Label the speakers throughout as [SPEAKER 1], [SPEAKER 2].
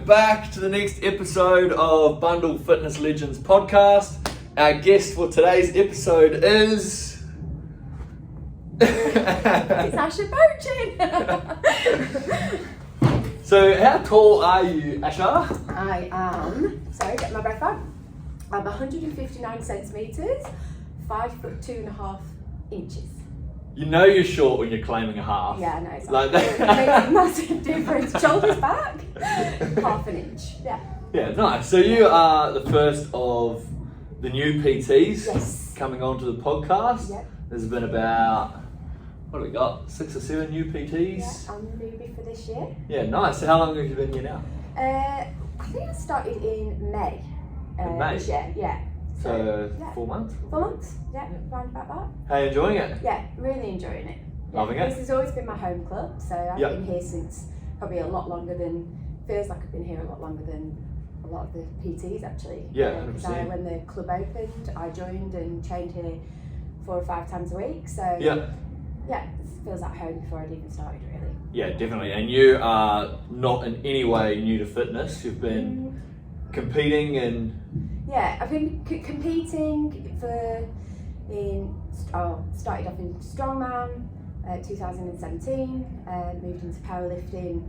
[SPEAKER 1] welcome back to the next episode of Bundall Fitness Legends podcast. Our guest for today's episode is...
[SPEAKER 2] It's Asha Pochin!
[SPEAKER 1] So, how tall are you, Asha?
[SPEAKER 2] I am, sorry, get my breath out. I'm 159 centimetres, 5'2.5" inches.
[SPEAKER 1] You know you're short when you're claiming a half.
[SPEAKER 2] Yeah, I know, it's
[SPEAKER 1] like
[SPEAKER 2] that. It makes a massive difference. Shoulders back, half an inch, yeah.
[SPEAKER 1] Yeah, nice. So you are the first of the new PTs
[SPEAKER 2] Yes.
[SPEAKER 1] coming onto the podcast.
[SPEAKER 2] Yep.
[SPEAKER 1] There's been about, what have we got, 6 or 7 new PTs?
[SPEAKER 2] Yeah, I'm the newbie for this year.
[SPEAKER 1] Yeah, nice. So how long have you been here now?
[SPEAKER 2] I think I started in May.
[SPEAKER 1] In May?
[SPEAKER 2] This year, yeah.
[SPEAKER 1] So,
[SPEAKER 2] yeah.
[SPEAKER 1] 4 months?
[SPEAKER 2] 4 months, yeah, round about that.
[SPEAKER 1] How are you enjoying it?
[SPEAKER 2] Yeah, really enjoying it. Yeah,
[SPEAKER 1] Loving it?
[SPEAKER 2] This has always been my home club, so I've
[SPEAKER 1] Yep.
[SPEAKER 2] been here since probably a lot longer than, feels like I've been here a lot longer than a lot of the PTs actually.
[SPEAKER 1] Yeah,
[SPEAKER 2] Because
[SPEAKER 1] 100%.
[SPEAKER 2] when the club opened, I joined and trained here 4 or 5 times a week, so
[SPEAKER 1] Yeah.
[SPEAKER 2] yeah, it feels like home before I'd even started really.
[SPEAKER 1] Yeah, definitely. And you are not in any way new to fitness. You've been competing and...
[SPEAKER 2] Yeah, I've been competing started off in strongman, 2017, moved into powerlifting,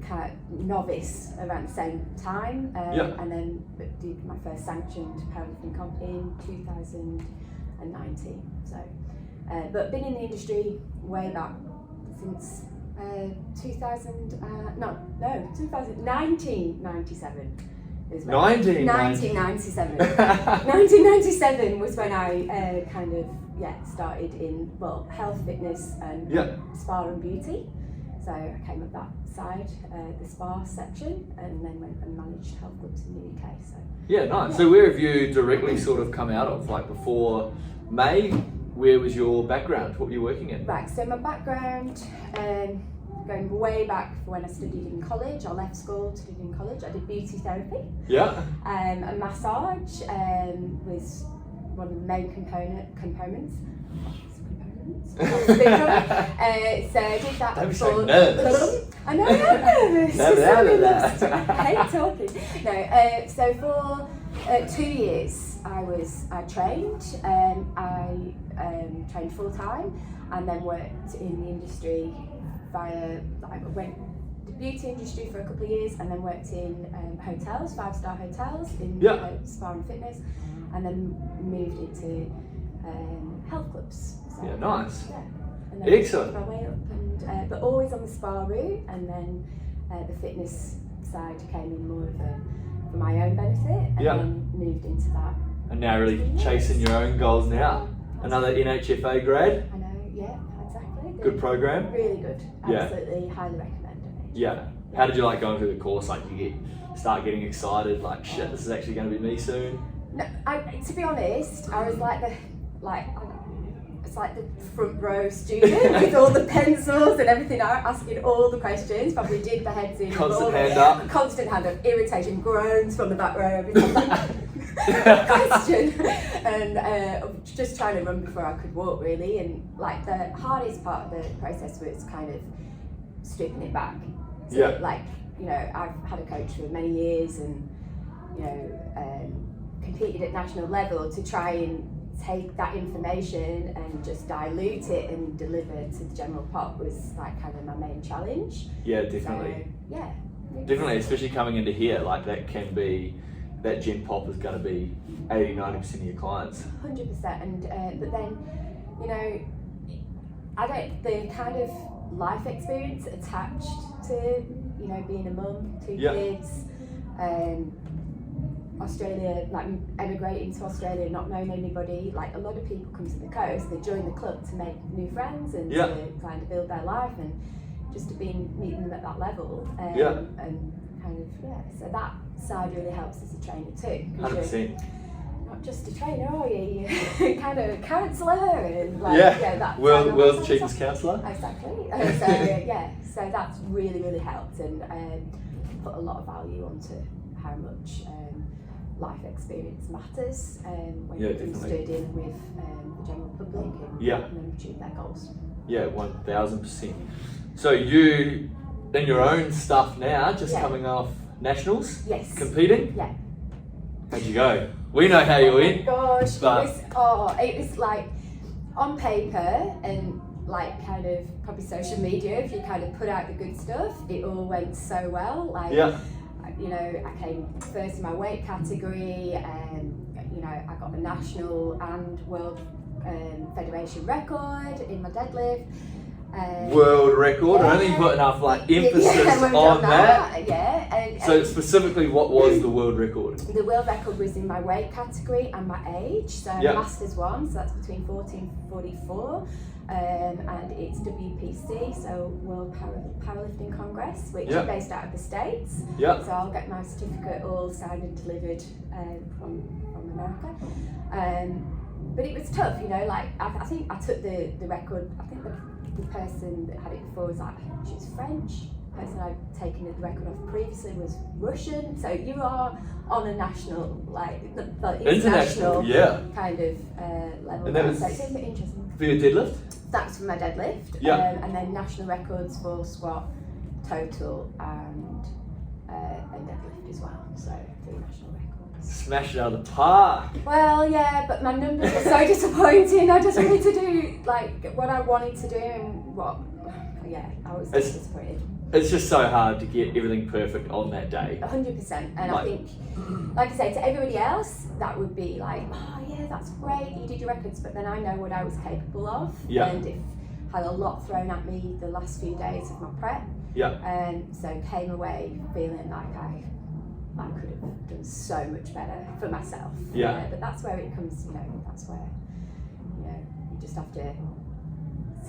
[SPEAKER 2] kind of novice around the same time, and then did my first sanctioned powerlifting comp in 2019. So, but been in the industry way back since 1997. 1997. 1997 was when I started in health, fitness and spa and beauty. So I came up that side, the spa section, and then went and managed health clubs in the UK. So
[SPEAKER 1] yeah, nice. So where have you directly sort of come out of? Like before May, where was your background? What were you working in?
[SPEAKER 2] Right, so my background, going way back for when I studied in college. I left school, studied in college. I did beauty therapy.
[SPEAKER 1] Yeah.
[SPEAKER 2] And massage was one of the main components. So I did that.
[SPEAKER 1] Don't be so nervous.
[SPEAKER 2] I know, I'm nervous.
[SPEAKER 1] I
[SPEAKER 2] hate talking. No, so for 2 years I trained. I trained full time and then worked in the industry I went to the beauty industry for a couple of years and then worked in hotels, 5-star hotels in spa and fitness, and then moved into health clubs. So,
[SPEAKER 1] yeah, nice.
[SPEAKER 2] Yeah. And then
[SPEAKER 1] Excellent.
[SPEAKER 2] my way up, and but always on the spa route, and then the fitness side came in more of for my own benefit, and then moved into that.
[SPEAKER 1] And now really chasing your own goals now. Another NHFA grad.
[SPEAKER 2] I know, yeah, exactly.
[SPEAKER 1] Good program.
[SPEAKER 2] Really good.
[SPEAKER 1] Yeah.
[SPEAKER 2] Absolutely, highly recommend it.
[SPEAKER 1] Yeah. How did you like going through the course? Like you start getting excited, like shit, this is actually going to be me soon?
[SPEAKER 2] No, to be honest, I was it's like the front row student with all the pencils and everything out, asking all the questions, probably did the heads in.
[SPEAKER 1] Constant hand up.
[SPEAKER 2] Constant hand up, irritation, groans from the back row, every time question. And just trying to run before I could walk really, and like the hardest part of the process was kind of stripping it back. So, I've had a coach for many years and, competed at national level to try and take that information and just dilute it and deliver to the general pop was like kind of my main challenge.
[SPEAKER 1] Yeah, definitely.
[SPEAKER 2] So, yeah.
[SPEAKER 1] Definitely, especially coming into here, like that gen pop is going to be 80-90% of your clients.
[SPEAKER 2] 100%, and but then, the kind of life experience attached to, being a mum, 2 kids, Australia, like emigrating to Australia, not knowing anybody. Like a lot of people come to the coast, they join the club to make new friends and to kind of build their life, and just to meeting them at that level. And kind of, so that side really helps as a trainer too.
[SPEAKER 1] 100%.
[SPEAKER 2] Not just a trainer, are you? You're kind of a counsellor and that
[SPEAKER 1] world's cheapest counsellor.
[SPEAKER 2] Exactly. So that's really, really helped and put a lot of value onto how much life experience matters when you're studying with the general public and them achieve their goals.
[SPEAKER 1] Yeah, 1000%. So you in your own stuff now, just
[SPEAKER 2] Yeah.
[SPEAKER 1] coming off nationals,
[SPEAKER 2] Yes.
[SPEAKER 1] competing.
[SPEAKER 2] Yeah.
[SPEAKER 1] How'd you go? We know how you went.
[SPEAKER 2] Oh my gosh,
[SPEAKER 1] but-
[SPEAKER 2] it was like on paper and like kind of probably social media, if you kind of put out the good stuff, it all went so well. Like,
[SPEAKER 1] Yeah.
[SPEAKER 2] you know, I came first in my weight category, and you know, I got a national and world federation record in my deadlift.
[SPEAKER 1] World record.
[SPEAKER 2] Yeah.
[SPEAKER 1] I only put enough like emphasis
[SPEAKER 2] we've
[SPEAKER 1] on
[SPEAKER 2] done
[SPEAKER 1] that.
[SPEAKER 2] Yeah. And
[SPEAKER 1] So specifically, what was the world record?
[SPEAKER 2] the world record was in my weight category and my age. So
[SPEAKER 1] Yeah.
[SPEAKER 2] Masters 1, so that's between 40 and 44. And it's WPC, so World Powerlifting Congress, which
[SPEAKER 1] Yeah.
[SPEAKER 2] is based out of the States.
[SPEAKER 1] Yeah.
[SPEAKER 2] So I'll get my certificate all signed and delivered from America. But it was tough, you know, like I think I took the record. I think the person that had it before was like, she was French. The person I'd taken the record off previously was Russian. So you are on a national, like the international
[SPEAKER 1] yeah.
[SPEAKER 2] kind of level.
[SPEAKER 1] And that was
[SPEAKER 2] so it's a bit interesting.
[SPEAKER 1] for your deadlift?
[SPEAKER 2] That's for my deadlift.
[SPEAKER 1] Yeah.
[SPEAKER 2] And then national records for squat, total, and deadlift as well. So 3 national records.
[SPEAKER 1] Smashed it out of the park.
[SPEAKER 2] Well, yeah, but my numbers were so disappointing. I just wanted to do like what I wanted to do, and I was so disappointed.
[SPEAKER 1] It's just so hard to get everything perfect on that day.
[SPEAKER 2] 100%. And I think, like I say, to everybody else, that would be like, oh yeah, that's great, you did your records, but then I know what I was capable of.
[SPEAKER 1] Yeah.
[SPEAKER 2] And if had a lot thrown at me the last few days of my prep.
[SPEAKER 1] Yeah.
[SPEAKER 2] So came away feeling like I could have done so much better for myself.
[SPEAKER 1] Yeah.
[SPEAKER 2] But that's where it comes, you know, that's where, you know, you just have to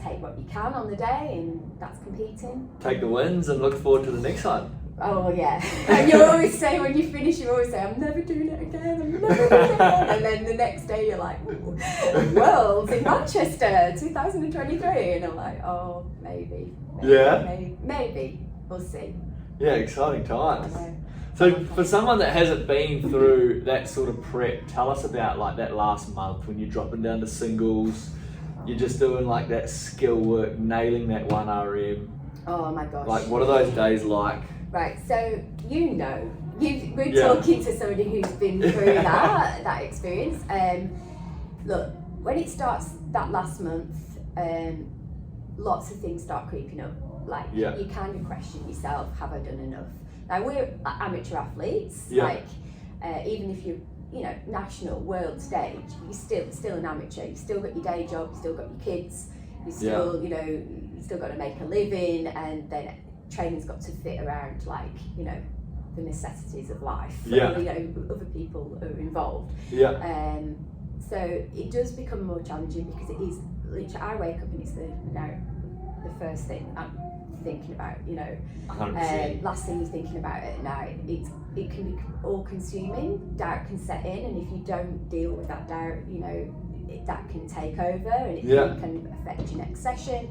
[SPEAKER 2] take what you can on the day, and that's competing.
[SPEAKER 1] Take the wins and look forward to the next one.
[SPEAKER 2] Oh yeah, and you always say when you finish, you always say, I'm never doing it again, I'm never doing it again. And then the next day you're like, Worlds in Manchester 2023, and I'm like, oh, maybe, we'll see.
[SPEAKER 1] Yeah, exciting
[SPEAKER 2] I
[SPEAKER 1] times.
[SPEAKER 2] know.
[SPEAKER 1] So for someone that hasn't been through that sort of prep, tell us about like that last month when you're dropping down to singles, you're just doing like that skill work, nailing that 1 RM.
[SPEAKER 2] Oh my gosh.
[SPEAKER 1] Like, what are those days like?
[SPEAKER 2] Right, so we're talking to somebody who's been through that experience. Look, when it starts that last month, lots of things start creeping up. Like, you kind of question yourself, have I done enough? Now, we're amateur athletes, like, even if you're, you know, national, world stage, you're still an amateur. You've still got your day job, you've still got your kids, you still, you know, you still got to make a living, and then training's got to fit around, like, you know, the necessities of life.
[SPEAKER 1] Yeah.
[SPEAKER 2] You know, other people are involved.
[SPEAKER 1] Yeah.
[SPEAKER 2] So it does become more challenging because it is literally, I wake up and it's the first thing I'm thinking about, you know.
[SPEAKER 1] 100%.
[SPEAKER 2] Last thing you're thinking about at night. It can be all consuming, doubt can set in, and if you don't deal with that doubt, you know, that can take over, and it can affect your next session.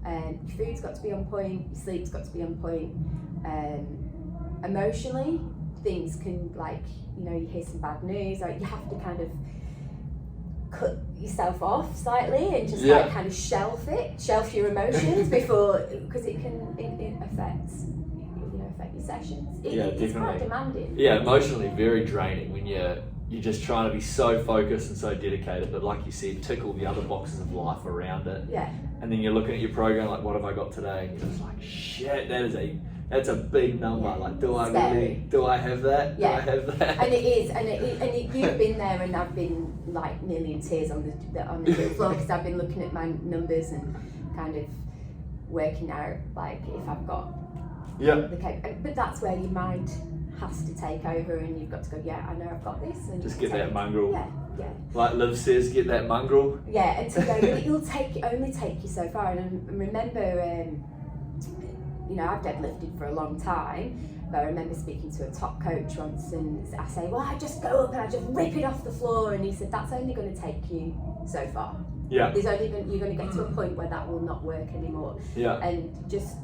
[SPEAKER 2] Your food's got to be on point, your sleep's got to be on point. Emotionally, things can, like, you know, you hear some bad news, or you have to kind of cut yourself off slightly and just like kind of shelf your emotions before, because it affects, you know, affect your sessions. It's quite demanding.
[SPEAKER 1] Yeah, emotionally very draining when you're just trying to be so focused and so dedicated, but like you said, tick all the other boxes of life around it.
[SPEAKER 2] Yeah.
[SPEAKER 1] And then you're looking at your program like, what have I got today? And you're just like, shit, that's a big number.
[SPEAKER 2] Yeah.
[SPEAKER 1] Like, do I have that?
[SPEAKER 2] Yeah.
[SPEAKER 1] Do I have that?
[SPEAKER 2] And it is, and you've been there, and I've been like nearly in tears on the floor because I've been looking at my numbers and kind of working out, like, if I've got but that's where your mind has to take over, and you've got to go, I know I've got this, and
[SPEAKER 1] just get that mongrel.
[SPEAKER 2] Yeah.
[SPEAKER 1] Like Liv says, get that mongrel.
[SPEAKER 2] Yeah, and to go, but it'll only take you so far. And remember, you know, I've deadlifted for a long time, but I remember speaking to a top coach once, and I say, well, I just go up and I just rip it off the floor, and he said, that's only going to take you so far.
[SPEAKER 1] Yeah.
[SPEAKER 2] You're going to get to a point where that will not work anymore.
[SPEAKER 1] Yeah.
[SPEAKER 2] And just,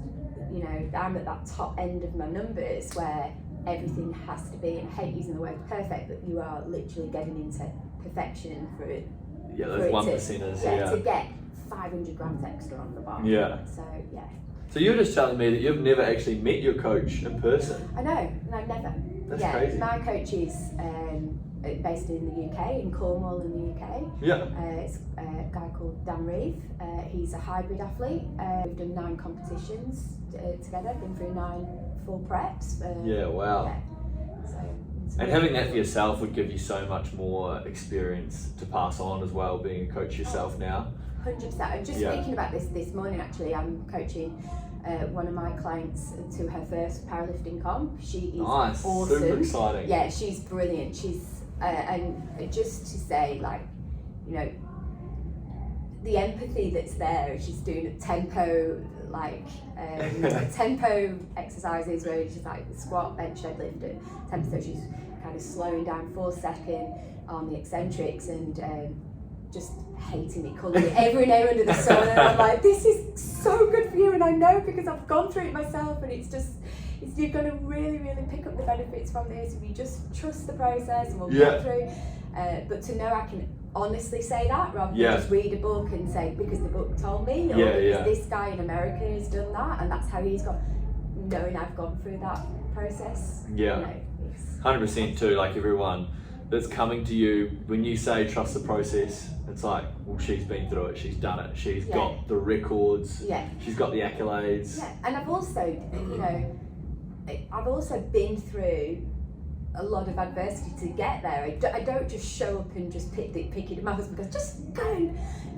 [SPEAKER 2] you know, I'm at that top end of my numbers where everything has to be, and I hate using the word perfect, but you are literally getting into perfection for it.
[SPEAKER 1] Yeah, those 1%ers.
[SPEAKER 2] To get 500 grams extra on the bar.
[SPEAKER 1] Yeah.
[SPEAKER 2] So
[SPEAKER 1] So you were just telling me that you've never actually met your coach in person.
[SPEAKER 2] I know, no, never.
[SPEAKER 1] That's crazy.
[SPEAKER 2] My coach is based in the UK, in Cornwall in the UK.
[SPEAKER 1] Yeah.
[SPEAKER 2] It's a guy called Dan Reeve. He's a hybrid athlete. We've done 9 competitions together, been through 9 full preps.
[SPEAKER 1] Yeah, wow.
[SPEAKER 2] Yeah. So,
[SPEAKER 1] and having that for yourself would give you so much more experience to pass on as well, being a coach yourself now.
[SPEAKER 2] 100%. I'm just thinking about this morning actually. I'm coaching one of my clients to her first powerlifting comp. She is awesome.
[SPEAKER 1] Super exciting.
[SPEAKER 2] Yeah, she's brilliant. She's and just to say, like, you know, the empathy that's there. She's doing a tempo, like tempo exercises where she's like squat, bench, deadlift at tempo. So she's kind of slowing down 4 seconds on the eccentrics and just hating me, calling me every name under the sun. And I'm like, this is so good for you, and I know because I've gone through it myself. And you're going to really, really pick up the benefits from this if you just trust the process and we'll get through. But to know I can honestly say that rather than just read a book and say because the book told me, or because this guy in America has done that and that's how he's got, knowing I've gone through that process.
[SPEAKER 1] Yeah,
[SPEAKER 2] you know,
[SPEAKER 1] 100% too. Like everyone that's coming to you, when you say trust the process, it's like, well, she's been through it, she's done it, she's got the records, she's got the accolades.
[SPEAKER 2] Yeah, and I've also, you know, I've also been through a lot of adversity to get there. I don't just show up and just pick it up. My husband goes, just go and,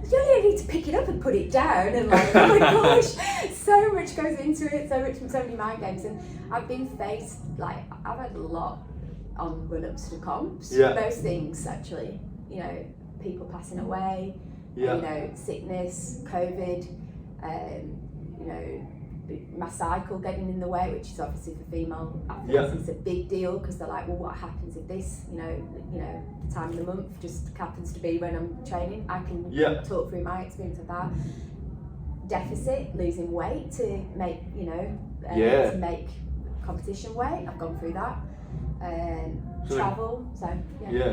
[SPEAKER 2] you only need to pick it up and put it down. And like, oh my gosh, so much goes into it, so many mind games. And I've been faced, like, I've had a lot on run-ups to comps. Those things actually, you know, people passing away, you know, sickness, COVID, you know, my cycle getting in the way, which is obviously for female athletes, it's a big deal because they're like, well, what happens if this, you know, the time of the month just happens to be when I'm training. I can talk through my experience of that. Deficit, losing weight to make, you know, to make competition weight. I've gone through that. Travel,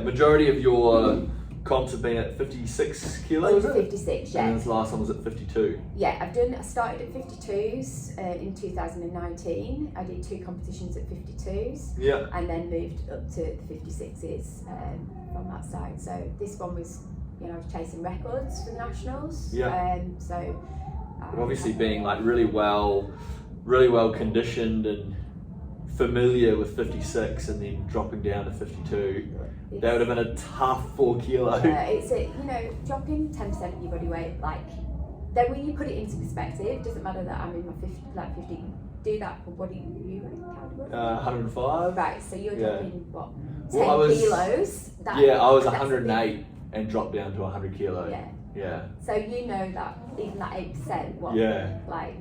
[SPEAKER 1] majority of your comps have been at 56 kilos.
[SPEAKER 2] 56,
[SPEAKER 1] And this last one was at 52.
[SPEAKER 2] Yeah, I started at 52s in 2019. I did 2 competitions at 52s. Yeah. And then moved up to 56s from that side. So this one was, you know, I was chasing records for the nationals. Yeah.
[SPEAKER 1] But obviously being like really well conditioned and familiar with 56 and then dropping down to 52, that would have been a tough 4 kilos.
[SPEAKER 2] It's a, you know, dropping 10% of your body weight, like, then when you put it into perspective, it doesn't matter that I'm in my 50, do that for what do you weight?
[SPEAKER 1] 105.
[SPEAKER 2] Right, so you're dropping what, 10 kilos?
[SPEAKER 1] I was 108 and dropped down to 100 kilos. Yeah.
[SPEAKER 2] So you know that even that 8%, like.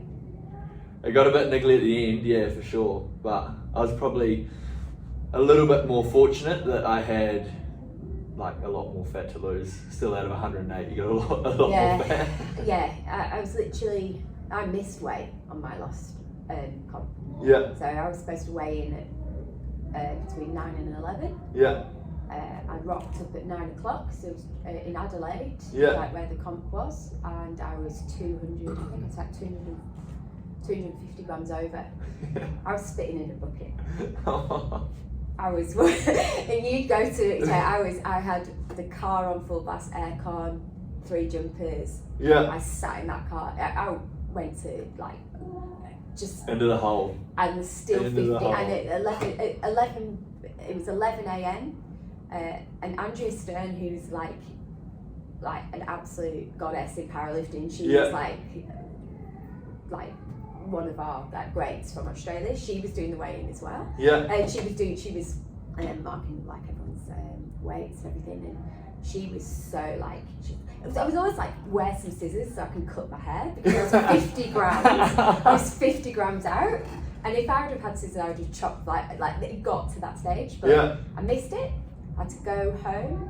[SPEAKER 1] It got a bit niggly at the end, for sure. But I was probably a little bit more fortunate that I had like a lot more fat to lose. Still out of 108, you got a lot more fat. I was literally, I missed weight on my last comp. Yeah. So I was supposed to weigh in at between 9 and 11. Yeah. I rocked up at 9 o'clock, so it was in Adelaide, like where the comp was, and I was 200, I think it's like 250 grams over. I was spitting in a bucket. I was, and you'd go to, I had the car on full blast, aircon, 3 jumpers. Yeah. I sat in that car. I went to like, just into the hole.
[SPEAKER 2] And still 50, and at 11, it was 11 a.m. And Andrew Stern, who's like an absolute goddess in powerlifting, she was like one of our greats from Australia. She was doing the weigh-in as well. Yeah. And she was marking like everyone's weights and everything. And she was so like, I was always like, wear some scissors so I can cut my hair because I was 50 grams. I was 50 grams out. And if I would have had scissors, I would have chopped like it got to that stage. But I missed it. I had to go home,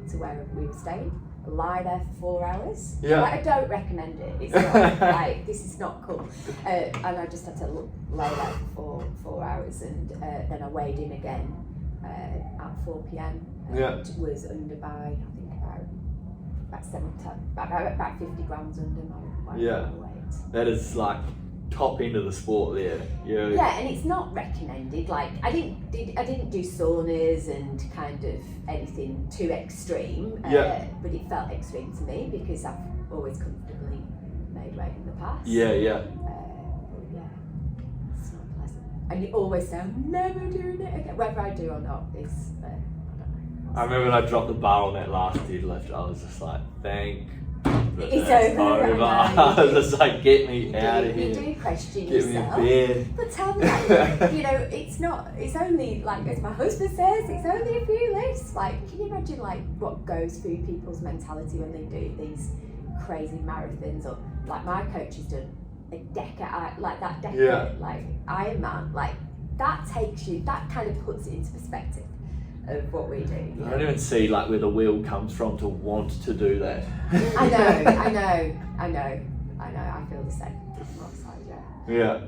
[SPEAKER 2] to where we were staying. Lie there for 4 hours. Yeah. I don't recommend it. It's not this is not cool. And I just had to lay there for 4 hours, and then I weighed in again at 4 p.m. It was under by I think about 7 about 50 grams under my weight.
[SPEAKER 1] That is like top end of the sport there.
[SPEAKER 2] Yeah, and it's not recommended. Like I didn't do saunas and kind of anything too extreme. But it felt extreme to me because I've always comfortably made weight in the past.
[SPEAKER 1] Yeah.
[SPEAKER 2] But yeah, it's not pleasant. And you always say, I'm never doing it again. Whether I do or not is, I don't know.
[SPEAKER 1] I remember when I dropped the bar on that last deadlift, I was just like, thank
[SPEAKER 2] It's
[SPEAKER 1] that's
[SPEAKER 2] over.
[SPEAKER 1] I was just like, get me out of
[SPEAKER 2] You
[SPEAKER 1] here.
[SPEAKER 2] do question
[SPEAKER 1] Get
[SPEAKER 2] yourself.
[SPEAKER 1] me in bed.
[SPEAKER 2] But tell me, like, you know, it's only, like, as my husband says, it's only a few lifts. Like, can you imagine, like, what goes through people's mentality when they do these crazy marathons? Or, like, my coach has done a decade, like, that decade, like, Ironman. Like, that kind of puts it into perspective of what we do.
[SPEAKER 1] I don't even see, like, where the will comes from to want to do that.
[SPEAKER 2] I know. I feel the same.
[SPEAKER 1] Yeah.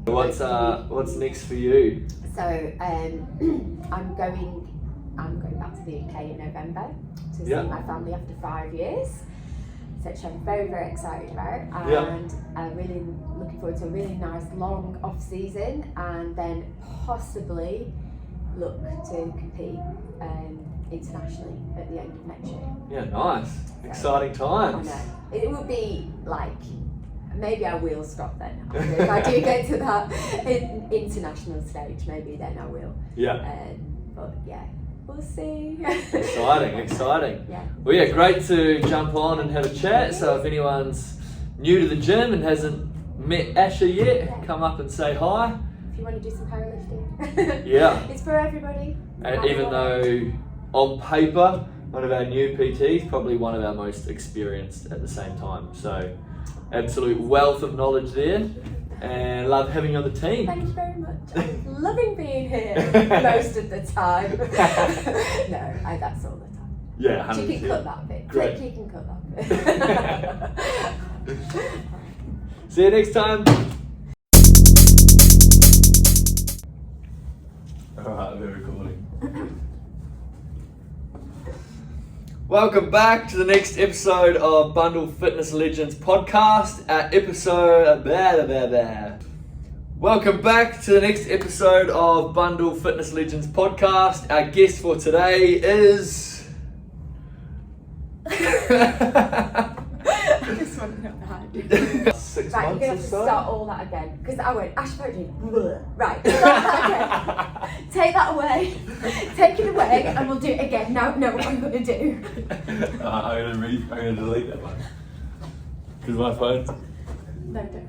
[SPEAKER 1] What's next for you?
[SPEAKER 2] So I'm going back to the UK in November to see my family after 5 years, which I'm very, very excited about, and I'm really looking forward to a really nice long off season, and then possibly look to compete internationally at the end of next year.
[SPEAKER 1] Yeah, nice. Exciting times.
[SPEAKER 2] I know. It would be like, maybe I will stop then. If I do get to that international stage, maybe then I will.
[SPEAKER 1] Yeah.
[SPEAKER 2] But yeah, we'll see.
[SPEAKER 1] Exciting.
[SPEAKER 2] Yeah.
[SPEAKER 1] Well, yeah, great to jump on and have a chat. So if anyone's new to the gym and hasn't met Asha yet, come up and say hi.
[SPEAKER 2] If you want to do some powerlifting.
[SPEAKER 1] Yeah.
[SPEAKER 2] It's for everybody.
[SPEAKER 1] And even though on paper, one of our new PTs, probably one of our most experienced at the same time. So absolute wealth of knowledge there, and love having you on the team.
[SPEAKER 2] Thank you very much. I'm loving being here most of the time. No, that's all the time.
[SPEAKER 1] Yeah, 100%.
[SPEAKER 2] You can cut that bit.
[SPEAKER 1] Great.
[SPEAKER 2] You can cut that bit.
[SPEAKER 1] See you next time. Alright, we're recording. Welcome back to the next episode of Bundall Fitness Legends podcast. Welcome back to the next episode of Bundall Fitness Legends podcast. Our guest for today is...
[SPEAKER 2] I just want to know how to do
[SPEAKER 1] 6
[SPEAKER 2] Right, you're going to
[SPEAKER 1] months or
[SPEAKER 2] have to
[SPEAKER 1] so.
[SPEAKER 2] start all that again. Because I went, Asha Pochin. Right, start that again. Take that away. Take it away and we'll do it again. Now know what I'm going to do.
[SPEAKER 1] I'm going to delete that one. Because my phone's...
[SPEAKER 2] No, don't.